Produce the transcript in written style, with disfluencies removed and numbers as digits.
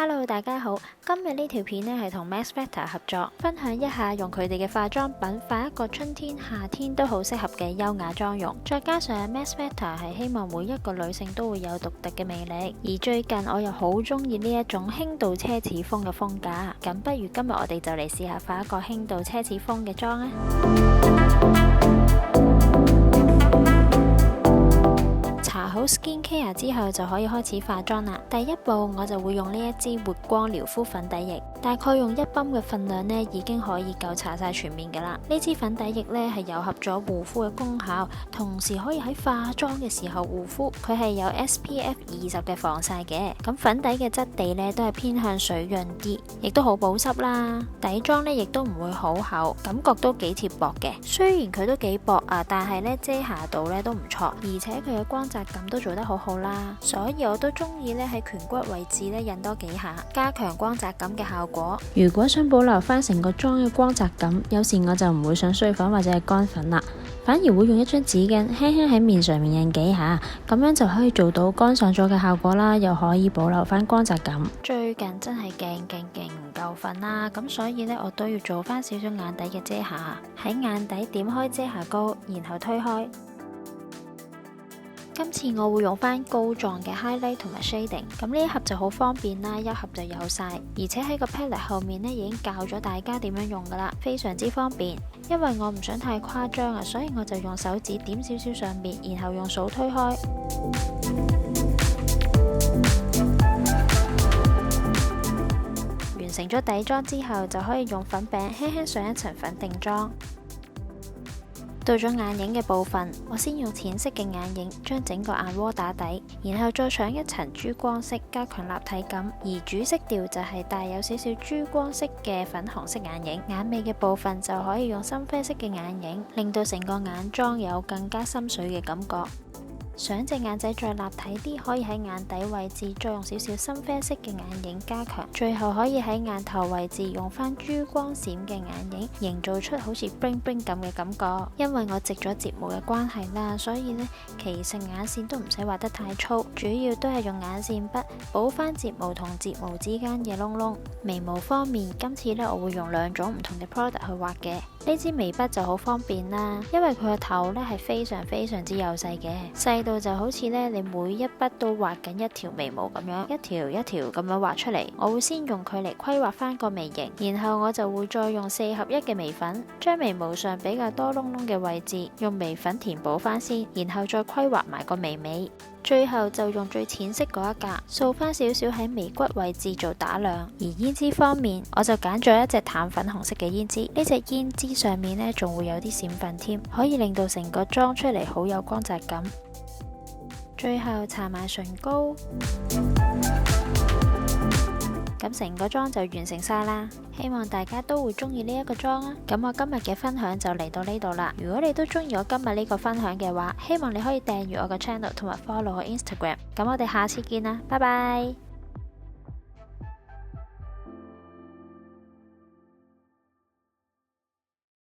Hello， 大家好，今日呢條片呢係同 Max Factor 合作，分享一下用佢哋嘅化妝品化一個春天、夏天都好適合嘅優雅妝容。再加上 Max Factor 係希望每一個女性都會有獨特嘅魅力，而最近我又好中意呢一種輕度奢侈風嘅風格，咁不如今日我哋就嚟試下化一個輕度奢侈風嘅妝啊！搽好 skincare 之後就可以開始化妝啦。第一步我就會用呢一支活光療膚粉底液，大概用1泵嘅份量呢已經可以夠搽晒全面噶啦。呢支粉底液呢係糅合咗護膚嘅功效，同時可以喺化妝嘅時候護膚。佢係有 SPF20嘅防曬嘅，咁粉底嘅質地呢都係偏向水潤啲，亦都好保濕啦。底妝呢亦都唔會好厚，感覺都幾貼薄嘅。雖然佢都幾薄啊，但係呢遮瑕度呢都唔錯，而且佢嘅光澤感都做得好好啦，所以我都中意呢喺顴骨位置呢印多幾下，加強光澤感嘅效果。如果想保留翻成個妝嘅光澤感，有時我就唔會上碎粉或者係乾粉啦，反而會用一張紙巾輕輕喺面上面印幾下，咁樣就可以做到乾爽咗嘅效果啦，又可以保留翻光澤感。最近真係勁唔夠粉啦，咁所以呢，我都要做翻少少眼底嘅遮瑕，喺眼底點開遮瑕膏，然後推開。今次我會用翻膏狀嘅 highlight 同埋 shading， 咁呢一盒就好方便啦，一盒就有晒，而且喺個 palette 後面呢已經教咗大家點樣用噶啦，非常之方便。因為我唔想太誇張啊，所以我就用手指點少少上面，然後用掃推開。完成咗底妝之後，就可以用粉餅輕輕上一層粉定妝。到咗眼影嘅部分，我先用淺色嘅眼影將整個眼窩打底，然後再上一層珠光色加強立體感，而主色調就係帶有少少珠光色嘅粉紅色眼影。眼尾嘅部分就可以用深啡色嘅眼影，令到成個眼妝有更加深邃嘅感覺。想隻眼仔再立體啲，可以喺眼底位置再用少少深啡色嘅眼影加強，最後可以喺眼頭位置用翻珠光閃嘅眼影，營造出好似 bling bling 咁嘅感覺。因為我植咗睫毛嘅關係啦，所以呢，其實眼線都唔使畫得太粗，主要都係用眼線筆補翻睫毛同睫毛之間嘅窿窿。眉毛方面，今次呢，我會用2種唔同嘅 product 去畫嘅。呢支眉筆就好方便啦，因為佢個頭呢係非常之幼細嘅，細到就好似呢，你每一筆都畫緊一條眉毛咁樣，一條一條咁樣畫出嚟。我會先用佢嚟規劃翻個眉形，然後我就會再用4合1嘅眉粉，將眉毛上比較多窿窿嘅位置用眉粉填補翻先，然後再規劃埋個眉尾。最後就用最淺色嗰一格掃翻少少喺眉骨位置做打亮。而胭脂方面，我就揀咗一隻淡粉紅色嘅胭脂，呢隻胭脂上面呢仲會有啲閃粉添，可以令到成個妝出嚟好有光澤感。最後搽埋唇膏，咁成個妝就完成晒啦。希望大家都會中意呢一個妝啊！咁我今日嘅分享就嚟到呢度啦。如果你都中意我今日呢個分享嘅話，希望你可以訂閱我個 channel 同埋 follow 我 Instagram。咁我哋下次見啦，拜拜。